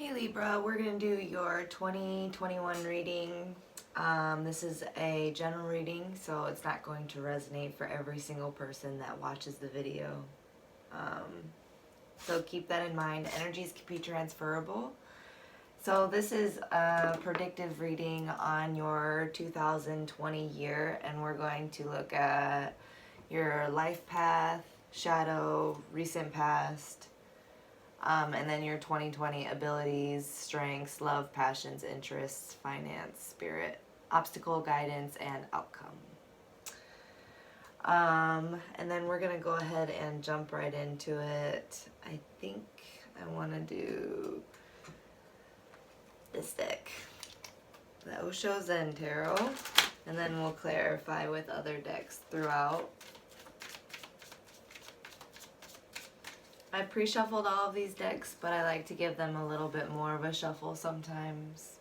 Hey Libra, we're going to do your 2021 reading. This is a general reading, so it's not going to resonate for every single person that watches the video. So keep that in mind. Energies can be transferable. So this is a predictive reading on your 2020 year, and we're going to look at your life path, shadow, recent past, and then your 2020 abilities, strengths, love, passions, interests, finance, spirit, obstacle, guidance, and outcome. And then we're going to go ahead and jump right into it. I think I want to do this deck, the Osho Zen Tarot, and then we'll clarify with other decks throughout. I pre-shuffled all of these decks, but I like to give them a little bit more of a shuffle sometimes.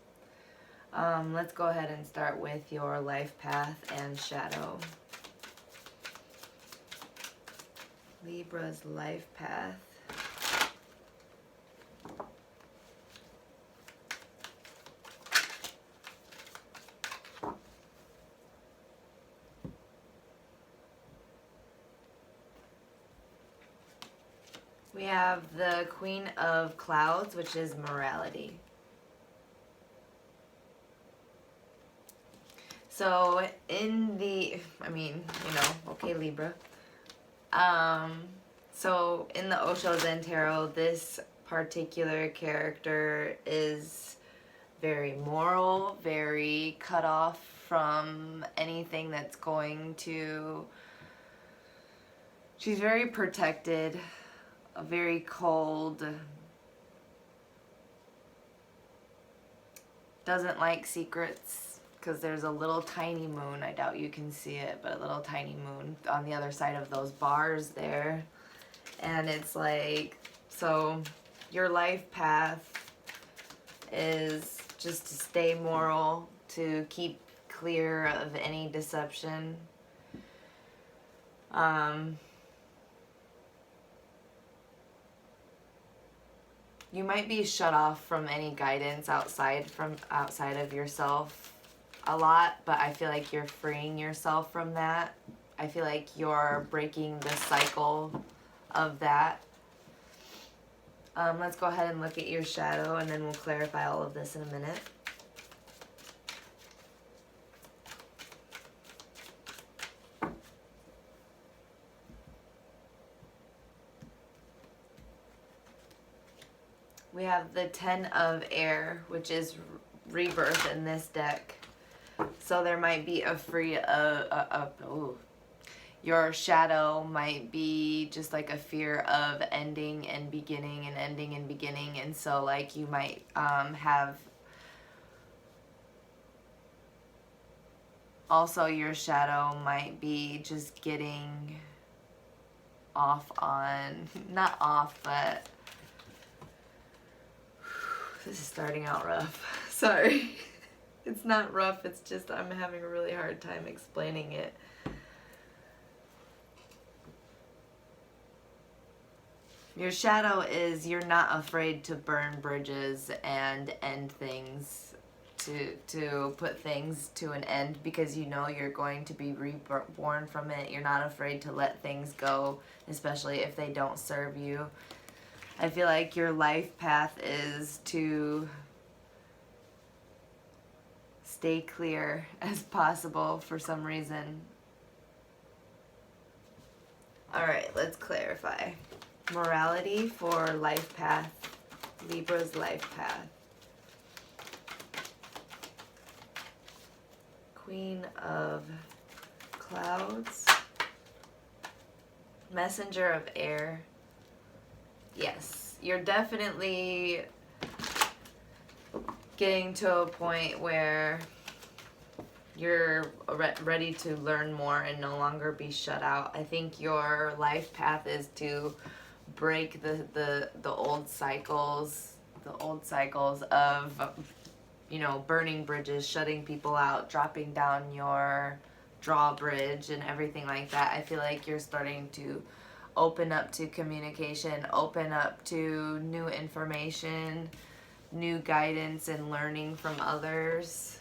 Let's go ahead and start with your life path and shadow. Libra's life path. We have the Queen of Clouds, which is morality. So in the, okay, Libra. So in the Osho Zen Tarot, this particular character is very moral, very cut off from anything that's going to, she's very protected, very cold, doesn't like secrets because there's a little tiny moon. I doubt you can see it, but a little tiny moon on the other side of those bars there. And it's like, so your life path is just to stay moral, to keep clear of any deception. You might be shut off from any guidance outside of yourself a lot, but I feel like you're freeing yourself from that. I feel like you're breaking the cycle of that. Let's go ahead and look at your shadow, and then we'll clarify all of this in a minute. We have the Ten of Air, which is rebirth in this deck. So there might be a free, your shadow might be just like a fear of ending and beginning and ending and beginning. And so like you might have, also your shadow might be just getting off on, not off, but this is starting out rough. Sorry. It's not rough, it's just I'm having a really hard time explaining it. Your shadow is you're not afraid to burn bridges and end things, to put things to an end, because you know you're going to be reborn from it. You're not afraid to let things go, especially if they don't serve you. I feel like your life path is to stay clear as possible for some reason. Alright, let's clarify. Morality for life path. Libra's life path. Queen of Clouds. Messenger of Air. Yes, you're definitely getting to a point where you're ready to learn more and no longer be shut out. I think your life path is to break the old cycles, of, you know, burning bridges, shutting people out, dropping down your drawbridge and everything like that. I feel like you're starting to open up to communication, open up to new information, new guidance and learning from others.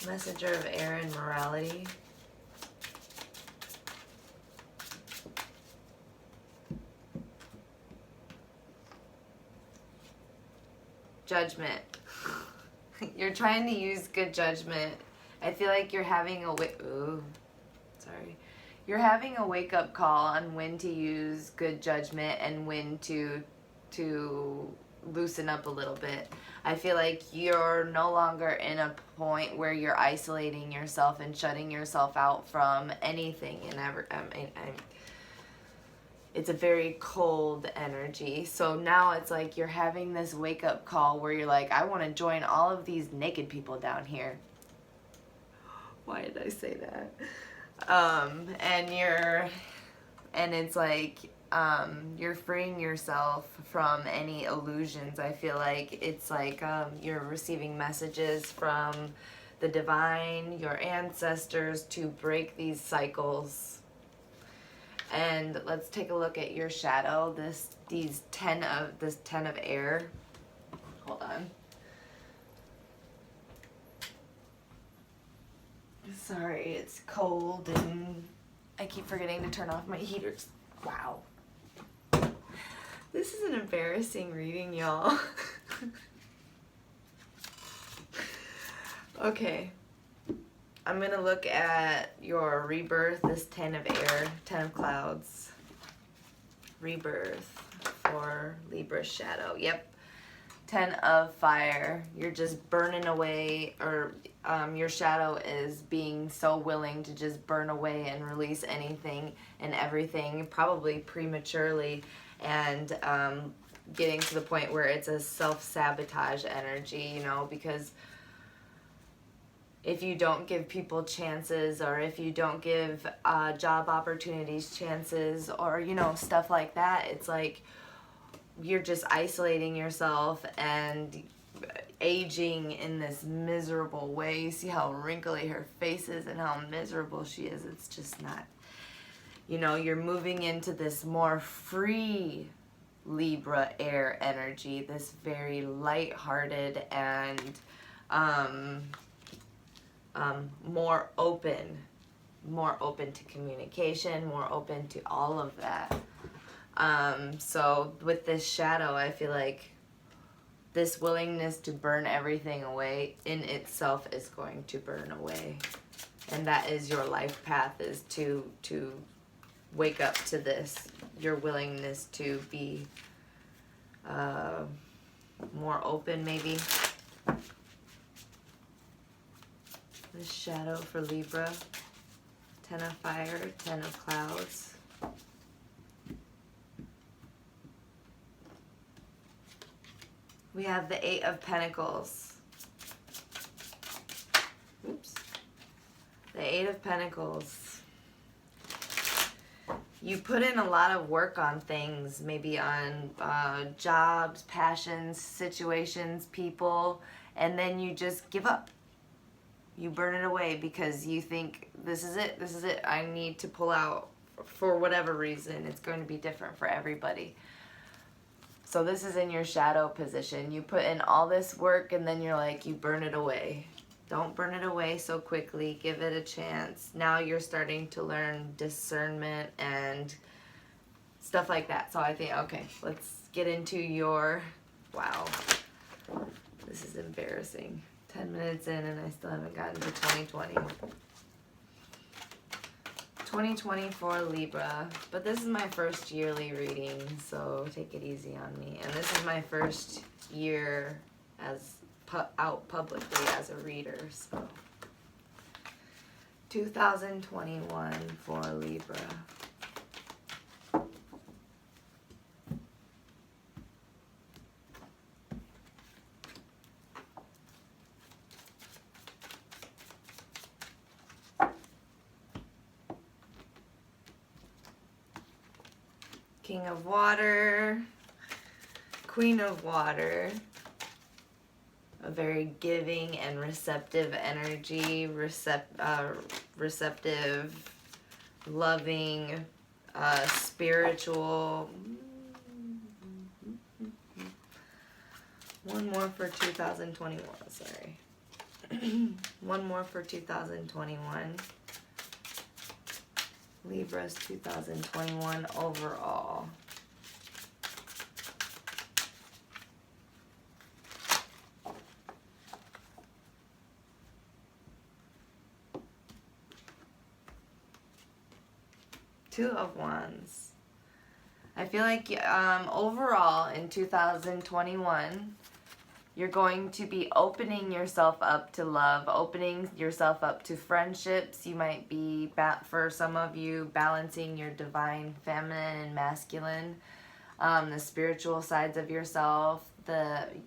Messenger of air and morality. Judgment. You're trying to use good judgment. I feel like you're having a You're having a wake-up call on when to use good judgment and when to loosen up a little bit. I feel like you're no longer in a point where you're isolating yourself and shutting yourself out from anything and it's a very cold energy. So now it's like you're having this wake-up call where you're like, I want to join all of these naked people down here. Why did I say that? And it's like you're freeing yourself from any illusions. I feel like it's like you're receiving messages from the divine, your ancestors, to break these cycles. And let's take a look at your shadow. This 10 of air. Hold on. Sorry, it's cold and I keep forgetting to turn off my heaters. Wow. This is an embarrassing reading, y'all. Okay. I'm going to look at your rebirth, this 10 of air, 10 of clouds. Rebirth for Libra shadow. Yep. 10 of fire. You're just burning away, or your shadow is being so willing to just burn away and release anything and everything, probably prematurely, and getting to the point where it's a self-sabotage energy, you know, because if you don't give people chances, or if you don't give job opportunities chances, or, you know, stuff like that, it's like you're just isolating yourself and aging in this miserable way. You see how wrinkly her face is and how miserable she is. It's just not, you know, you're moving into this more free Libra air energy, this very lighthearted and more open to communication, more open to all of that. So with this shadow, I feel like this willingness to burn everything away in itself is going to burn away. And that is your life path, is to wake up to this, your willingness to be more open, maybe. This shadow for Libra, 10 of fire, 10 of clouds. We have the 8 of Pentacles. Oops. The 8 of Pentacles. You put in a lot of work on things, maybe on jobs, passions, situations, people, and then you just give up. You burn it away because you think, this is it, I need to pull out for whatever reason. It's going to be different for everybody. So this is in your shadow position. You put in all this work and then you're like, you burn it away. Don't burn it away so quickly. Give it a chance. Now you're starting to learn discernment and stuff like that. So I think, okay, let's get into your, wow, this is embarrassing. 10 minutes in and I still haven't gotten to 2020. 2020 for Libra, but this is my first yearly reading, so take it easy on me. And this is my first year as out publicly as a reader, so 2021 for Libra. King of Water, Queen of Water, a very giving and receptive energy, receptive, loving, spiritual, One more for 2021, sorry. One more for 2021. Libra's 2021 overall. Two of Wands. I feel like overall in 2021, you're going to be opening yourself up to love, opening yourself up to friendships. You might be, for some of you, balancing your divine feminine and masculine, the spiritual sides of yourself,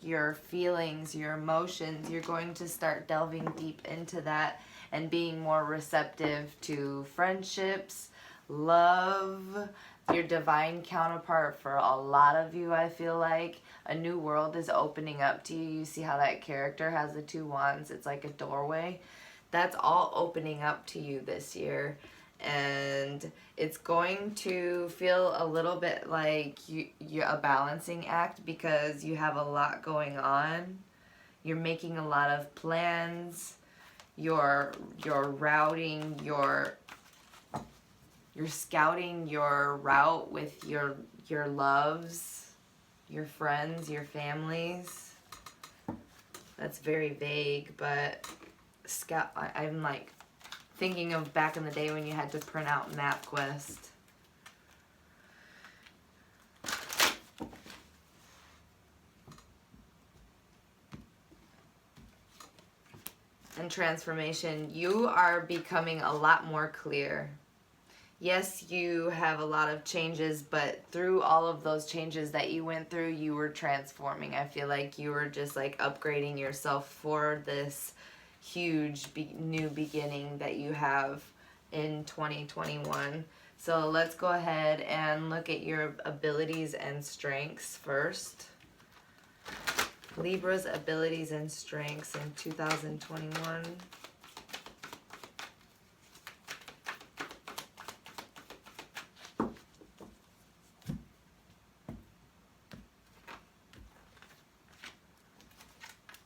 your feelings, your emotions. You're going to start delving deep into that and being more receptive to friendships, love, your divine counterpart. For a lot of you, I feel like a new world is opening up to you. You see how that character has the two wands? It's like a doorway. That's all opening up to you this year. And it's going to feel a little bit like you're a balancing act because you have a lot going on. You're making a lot of plans. You're routing you're scouting your route with your loves, your friends, your families. That's very vague, but I'm like thinking of back in the day when you had to print out MapQuest. And transformation, you are becoming a lot more clear. Yes, you have a lot of changes, but through all of those changes that you went through, you were transforming. I feel like you were just like upgrading yourself for this huge new beginning that you have in 2021. So let's go ahead and look at your abilities and strengths first. Libra's abilities and strengths in 2021.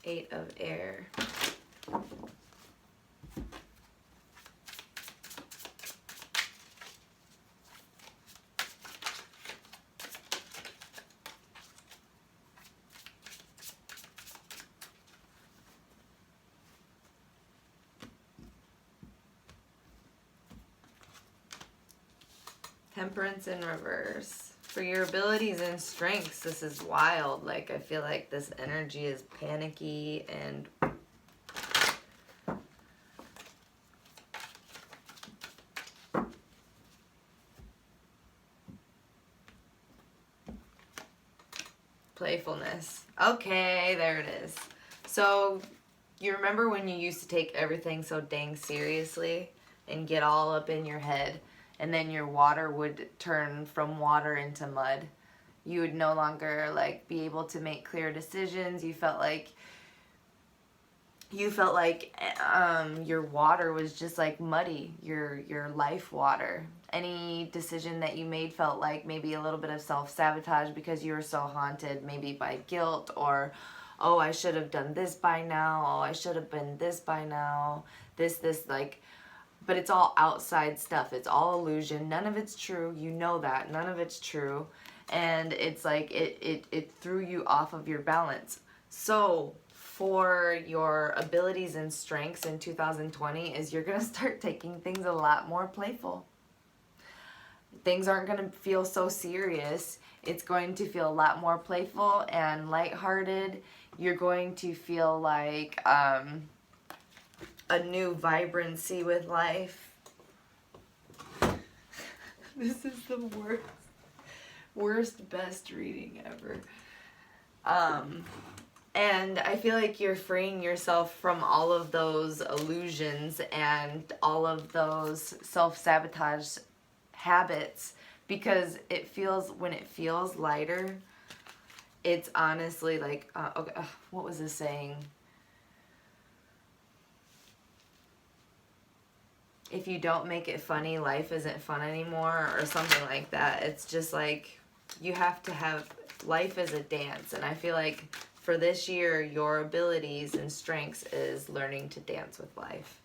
Eight of Air. Temperance in reverse. For your abilities and strengths, this is wild. Like, I feel like this energy is panicky and playfulness. Okay, there it is. So, you remember when you used to take everything so dang seriously and get all up in your head? And then your water would turn from water into mud. You would no longer like be able to make clear decisions. You felt like your water was just like muddy, your life water. Any decision that you made felt like maybe a little bit of self-sabotage because you were so haunted maybe by guilt or, oh, I should have done this by now. Oh, I should have been this by now. This like... But it's all outside stuff. It's all illusion. None of it's true. You know that. None of it's true. And it's like it threw you off of your balance. So for your abilities and strengths in 2020 is you're going to start taking things a lot more playful. Things aren't going to feel so serious. It's going to feel a lot more playful and lighthearted. You're going to feel like... a new vibrancy with life. This is the worst, best reading ever. And I feel like you're freeing yourself from all of those illusions and all of those self-sabotage habits because when it feels lighter, it's honestly like, what was this saying? If you don't make it funny, life isn't fun anymore, or something like that. It's just like you have to have life as a dance. And I feel like for this year, your abilities and strengths is learning to dance with life.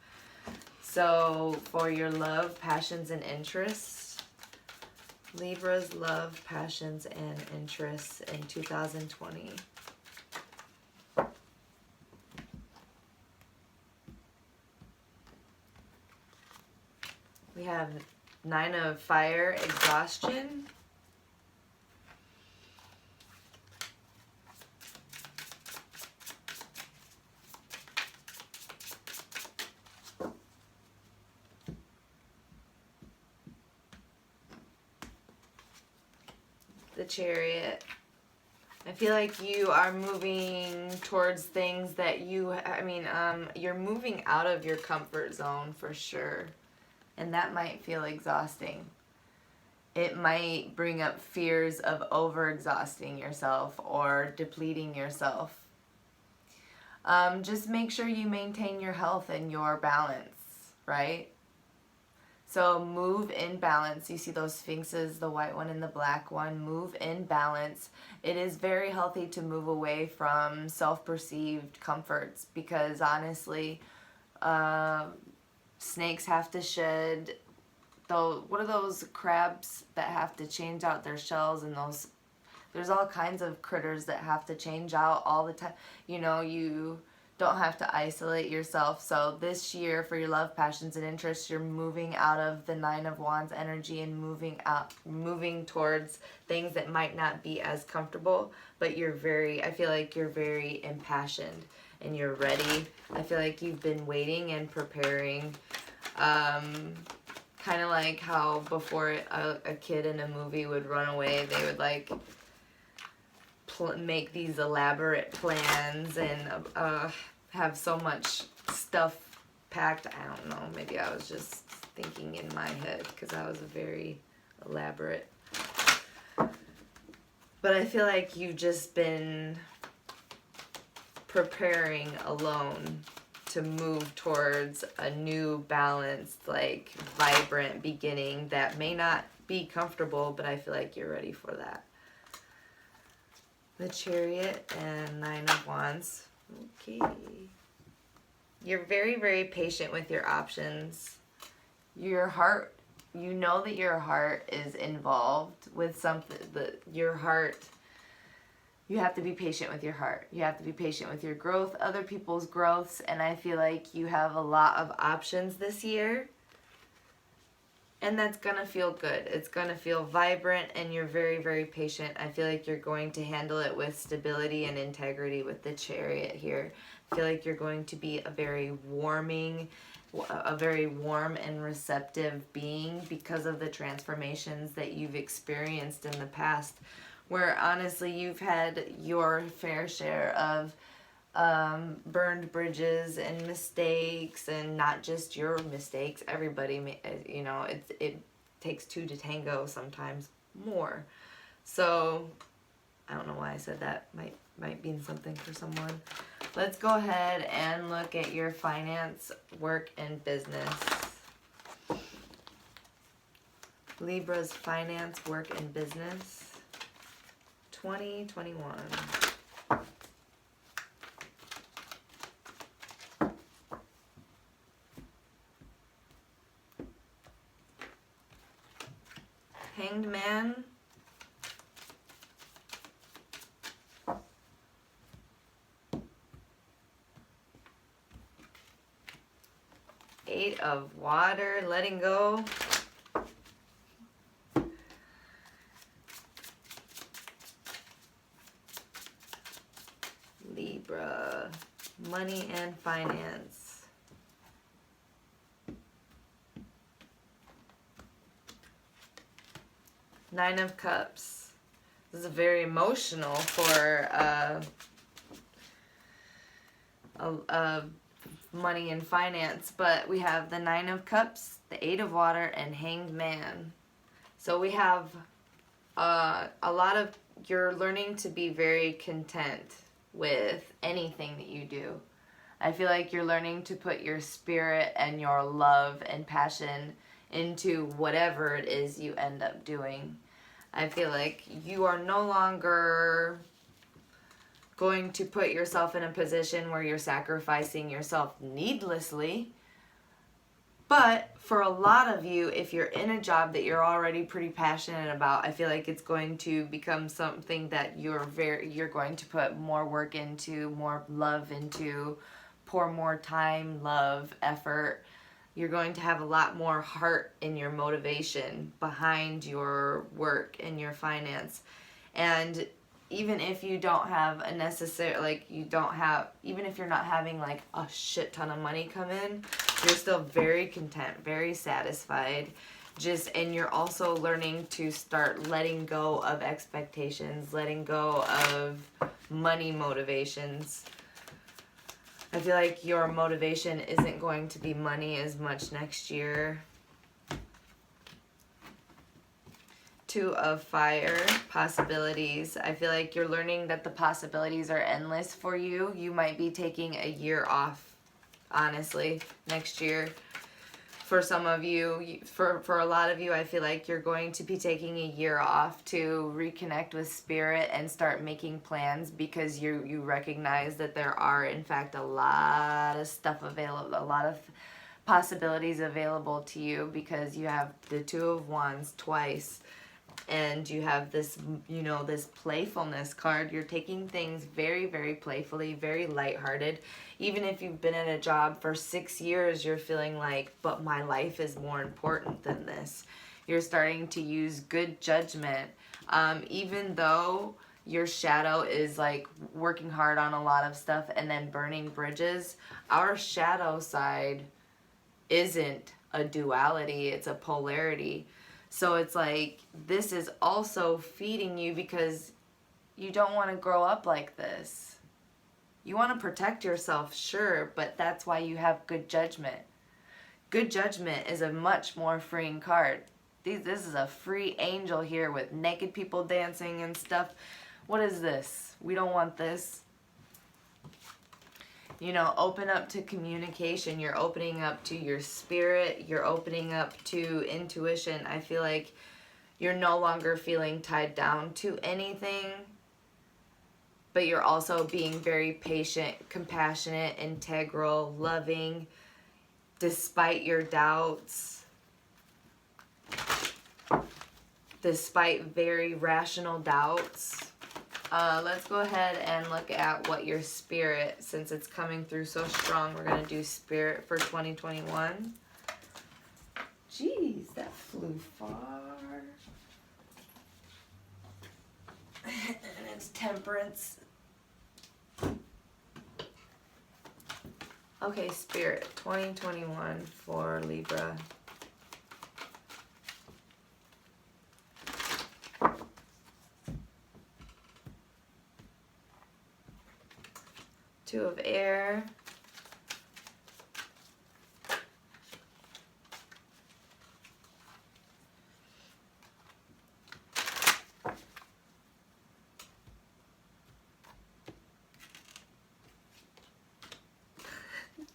So for your love, passions, and interests, Libra's love, passions, and interests in 2020. We have 9 of Fire, exhaustion. The Chariot. I feel like you are moving towards things that you're moving out of your comfort zone for sure. And that might feel exhausting. It might bring up fears of over-exhausting yourself or depleting yourself. Just make sure you maintain your health and your balance, right? So move in balance. You see those sphinxes, the white one and the black one. Move in balance. It is very healthy to move away from self-perceived comforts because honestly, snakes have to shed. What are those crabs that have to change out their shells, and there's all kinds of critters that have to change out all the time. You don't have to isolate yourself. So this year for your love, passions, and interests, you're moving out of the 9 of Wands energy and moving towards things that might not be as comfortable, but I feel like you're very impassioned and you're ready. I feel like you've been waiting and preparing, kind of like how before a kid in a movie would run away, they would like make these elaborate plans and have so much stuff packed. I don't know, maybe I was just thinking in my head because I was very elaborate. But I feel like you've just been preparing alone to move towards a new balanced, like vibrant beginning that may not be comfortable, but I feel like you're ready for that. The Chariot and 9 of Wands. Okay. You're very, very patient with your options. Your heart, you know that your heart is involved with something, your heart, you have to be patient with your heart. You have to be patient with your growth, other people's growths, and I feel like you have a lot of options this year. And that's going to feel good. It's going to feel vibrant, and you're very, very patient. I feel like you're going to handle it with stability and integrity with the Chariot here. I feel like you're going to be a very warm and receptive being because of the transformations that you've experienced in the past, where honestly you've had your fair share of burned bridges and mistakes, and not just your mistakes. Everybody, it takes 2 to tango, sometimes more. So I don't know why I said that. Might mean something for someone. Let's go ahead and look at your finance, work, and business. Libra's finance, work, and business 2021. Hanged Man. Eight of Water, letting go. Libra, money and finance. Nine of Cups. This is very emotional for money and finance, but we have the 9 of Cups, the 8 of Water, and Hanged Man. So we have a lot of, you're learning to be very content with anything that you do. I feel like you're learning to put your spirit and your love and passion into whatever it is you end up doing. I feel like you are no longer going to put yourself in a position where you're sacrificing yourself needlessly. But for a lot of you, if you're in a job that you're already pretty passionate about, I feel like it's going to become something that you're going to put more work into, more love into, pour more time, love, effort. You're going to have a lot more heart in your motivation behind your work and your finance. And even if you don't have a necessary, like even if you're not having like a shit ton of money come in, you're still very content, very satisfied. And you're also learning to start letting go of expectations, letting go of money motivations. I feel like your motivation isn't going to be money as much next year. Two of Fire, possibilities. I feel like you're learning that the possibilities are endless for you. You might be taking a year off, honestly, next year. For some of you, for a lot of you, I feel like you're going to be taking a year off to reconnect with spirit and start making plans, because you recognize that there are, in fact, a lot of stuff available, a lot of possibilities available to you, because you have the Two of Wands twice. And you have this, this playfulness card. You're taking things very, very playfully, very lighthearted. Even if you've been in a job for 6 years, you're feeling like, but my life is more important than this. You're starting to use good judgment. Even though your shadow is like working hard on a lot of stuff and then burning bridges, our shadow side isn't a duality, it's a polarity. So it's like, this is also feeding you, because you don't want to grow up like this. You want to protect yourself, sure, but that's why you have good judgment. Good judgment is a much more freeing card. This is a free angel here with naked people dancing and stuff. What is this? We don't want this. Open up to communication. You're opening up to your spirit. You're opening up to intuition. I feel like you're no longer feeling tied down to anything, but you're also being very patient, compassionate, integral, loving, despite your doubts, despite very rational doubts. Let's go ahead and look at what your spirit, since it's coming through so strong, we're going to do spirit for 2021. Jeez, that flew far. And it's temperance. Okay, spirit, 2021 for Libra. Two of Air.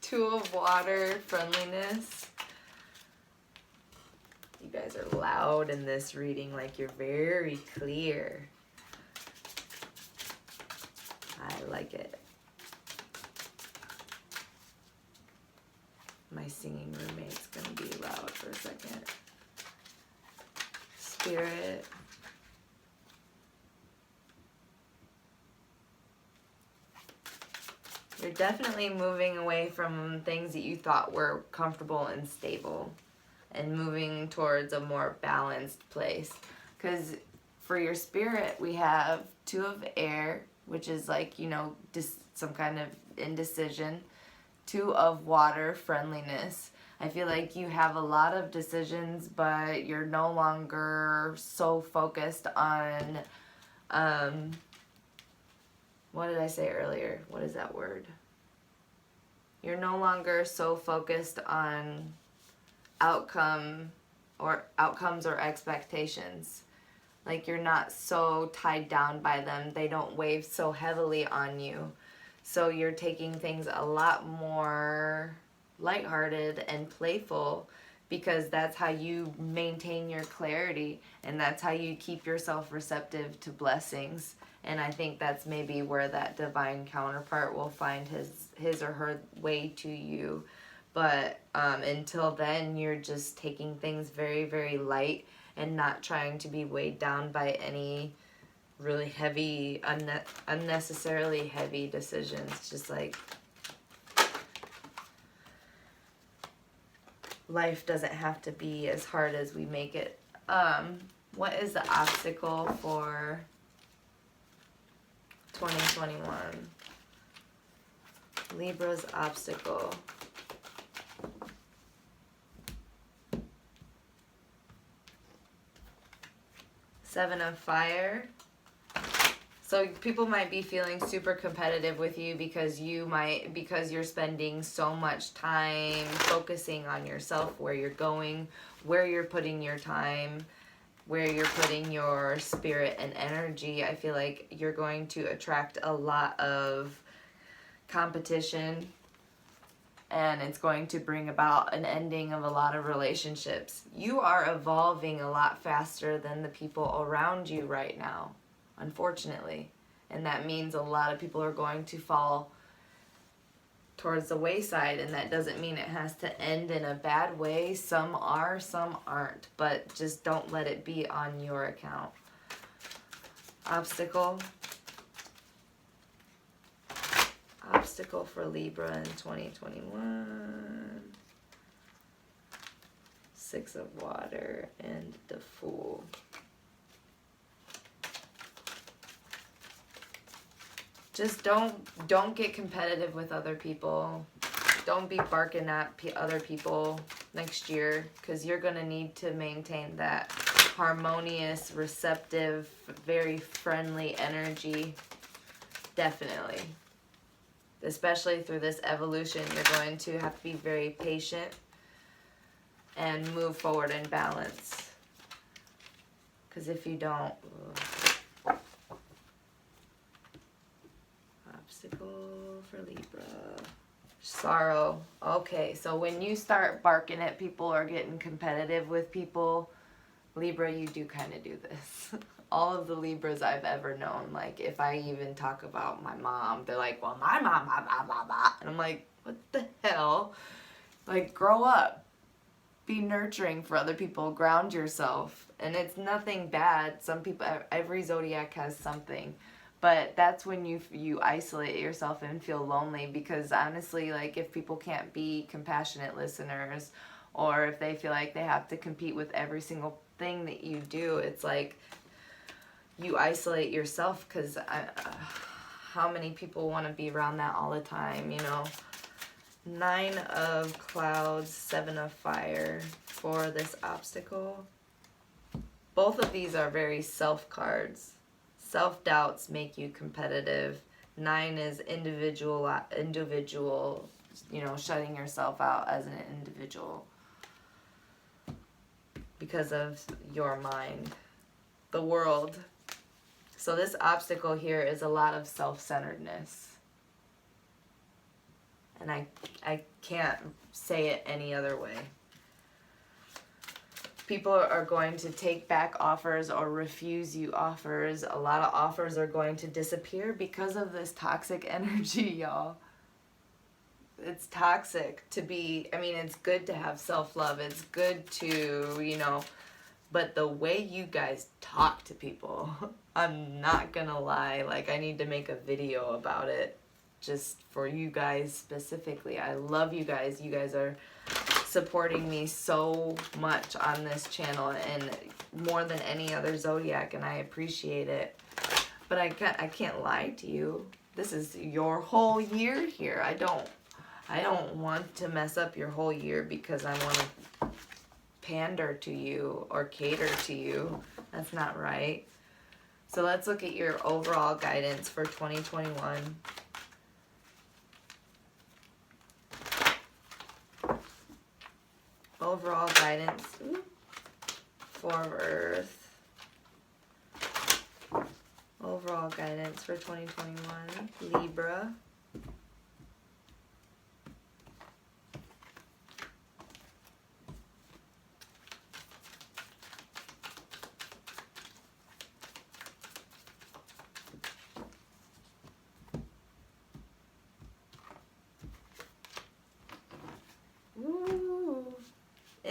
Two of Water, Friendliness. You guys are loud in this reading, like you're very clear. I like it. My singing roommate's gonna be loud for a second. Spirit. You're definitely moving away from things that you thought were comfortable and stable, and moving towards a more balanced place. Because for your spirit, we have Two of Air, which is like, some kind of indecision. Two of Water, Friendliness. I feel like you have a lot of decisions, but you're no longer so focused on, what did I say earlier? What is that word? You're no longer so focused on outcomes or expectations. Like, you're not so tied down by them. They don't weigh so heavily on you. So you're taking things a lot more lighthearted and playful, because that's how you maintain your clarity, and that's how you keep yourself receptive to blessings. And I think that's maybe where that divine counterpart will find his or her way to you. But until then, you're just taking things very, very light and not trying to be weighed down by any really heavy, unnecessarily heavy decisions. Just like, life doesn't have to be as hard as we make it. What is the obstacle for 2021? Libra's obstacle. Seven of Fire. So people might be feeling super competitive with you because you're spending so much time focusing on yourself, where you're going, where you're putting your time, where you're putting your spirit and energy. I feel like you're going to attract a lot of competition, and it's going to bring about an ending of a lot of relationships. You are evolving a lot faster than the people around you right now, unfortunately. And that means a lot of people are going to fall towards the wayside, and that doesn't mean it has to end in a bad way. Some are, some aren't, but just don't let it be on your account. Obstacle for Libra in 2021. Six of Water and the Fool. Just don't get competitive with other people. Don't be barking at other people next year, because you're going to need to maintain that harmonious, receptive, very friendly energy. Definitely. Especially through this evolution, you're going to have to be very patient and move forward in balance. Because if you don't... Obstacle for Libra. Sorrow. Okay, so when you start barking at people or getting competitive with people, Libra, you do kind of do this. All of the Libras I've ever known, like, if I even talk about my mom, they're like, well, my mom, blah, blah, blah, blah. And I'm like, what the hell? Like, grow up. Be nurturing for other people. Ground yourself. And it's nothing bad. Some people, every zodiac has something. But that's when you isolate yourself and feel lonely, because honestly, like, if people can't be compassionate listeners, or if they feel like they have to compete with every single thing that you do, it's like you isolate yourself, because how many people want to be around that all the time, you know? Nine of Clouds, Seven of Fire for this obstacle. Both of these are very self cards. Self-doubts make you competitive. Nine is individual, you know, shutting yourself out as an individual because of your mind. The World. So this obstacle here is a lot of self-centeredness. And I can't say it any other way. People are going to take back offers or refuse you offers. A lot of offers are going to disappear because of this toxic energy, y'all. It's toxic to be, I mean, it's good to have self-love. It's good to, you know, but the way you guys talk to people, I'm not gonna lie, like, I need to make a video about it just for you guys specifically. I love you guys. You guys are supporting me so much on this channel, and more than any other zodiac, and I appreciate it. But I can't lie to you. This is your whole year here. I don't want to mess up your whole year because I want to pander to you or cater to you. That's not right. So let's look at your overall guidance for 2021. Overall guidance for Earth. Overall guidance for 2021. Libra.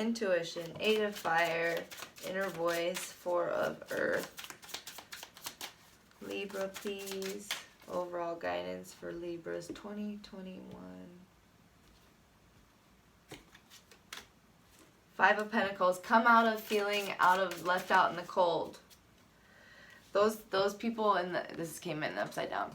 intuition, 8 of fire, inner voice, 4 of earth. Libra, please. Overall guidance for Libras 2021. 5 of Pentacles. Come out of feeling left out in the cold. Those people in the, this came in upside down.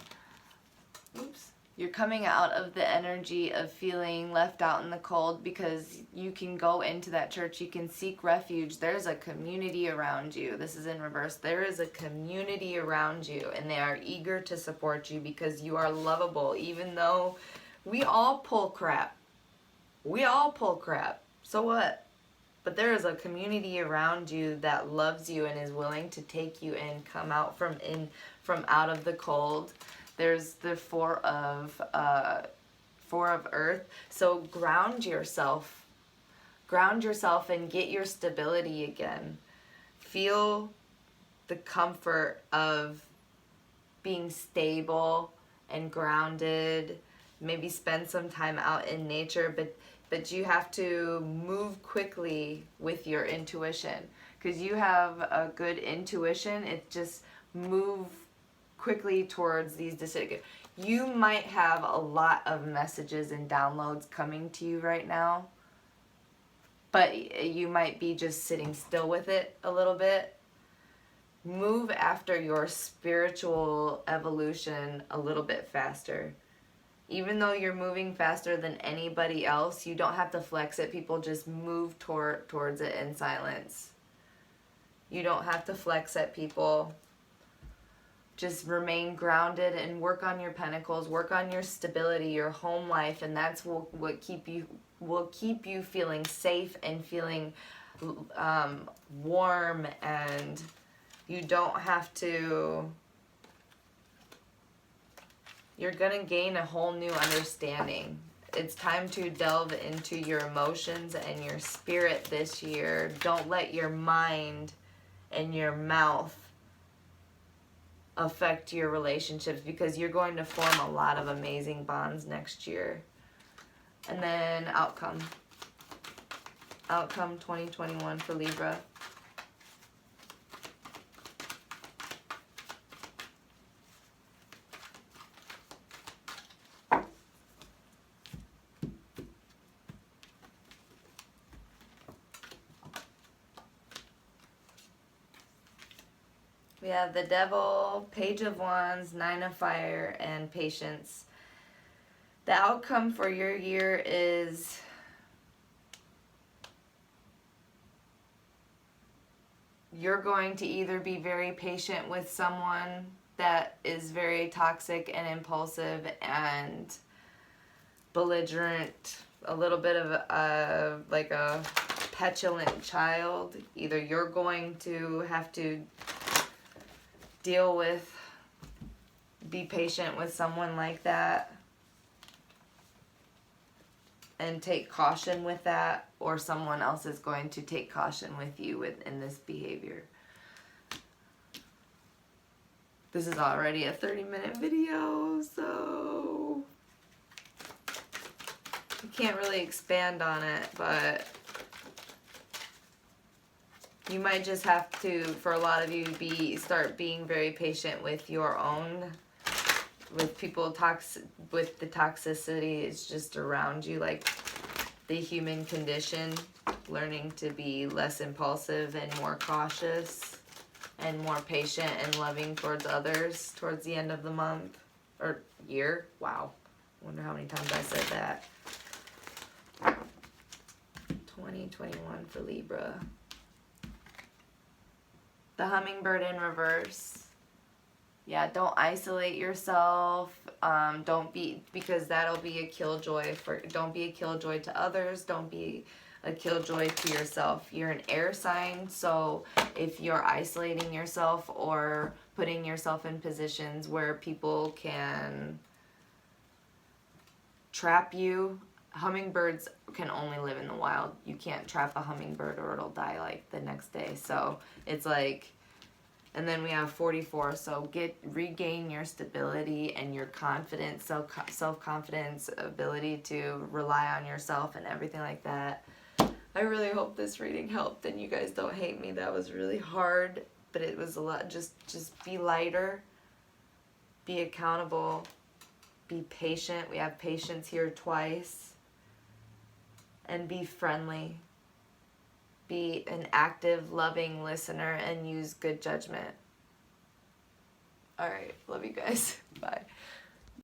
Oops. You're coming out of the energy of feeling left out in the cold because you can go into that church. You can seek refuge. There's a community around you. This is in reverse. There is a community around you, and they are eager to support you because you are lovable, even though we all pull crap. We all pull crap. So what? But there is a community around you that loves you and is willing to take you in, come out from out of the cold. There's the 4 of earth. So ground yourself and get your stability again. Feel the comfort of being stable and grounded. Maybe spend some time out in nature, but you have to move quickly with your intuition, because you have a good intuition. It just move quickly towards these decisions. You might have a lot of messages and downloads coming to you right now, but you might be just sitting still with it a little bit. Move after your spiritual evolution a little bit faster. Even though you're moving faster than anybody else, you don't have to flex it. People just move towards it in silence. You don't have to flex at people. Just remain grounded and work on your pentacles, work on your stability, your home life, and that's what will keep you feeling safe and feeling warm, and you don't have to. You're gonna gain a whole new understanding. It's time to delve into your emotions and your spirit this year. Don't let your mind and your mouth affect your relationships, because you're going to form a lot of amazing bonds next year. And then outcome 2021 for Libra. We have the Devil, Page of Wands, 9 of Fire, and Patience. The outcome for your year is you're going to either be very patient with someone that is very toxic and impulsive and belligerent, a little bit of like a petulant child. Either you're going to have to be patient with someone like that and take caution with that, or someone else is going to take caution with you in this behavior. This is already a 30-minute video, so I can't really expand on it, but you might just have to, for a lot of you, start being very patient with your own, with people with the toxicity is just around you, like the human condition, learning to be less impulsive and more cautious and more patient and loving towards others towards the end of the month or year. Wow. Wonder how many times I said that. 2021 for Libra. The Hummingbird in reverse. Yeah, don't isolate yourself. Don't be, because that'll be a killjoy don't be a killjoy to others. Don't be a killjoy to yourself. You're an air sign, so if you're isolating yourself or putting yourself in positions where people can trap you, hummingbirds can only live in the wild. You can't trap a hummingbird or it'll die like the next day. So it's like, and then we have 44. So regain your stability and your confidence, self-confidence, ability to rely on yourself and everything like that. I really hope this reading helped and you guys don't hate me. That was really hard, but it was a lot. Just be lighter, be accountable, be patient. We have patience here twice. And be friendly. Be an active, loving listener and use good judgment. All right, love you guys. Bye.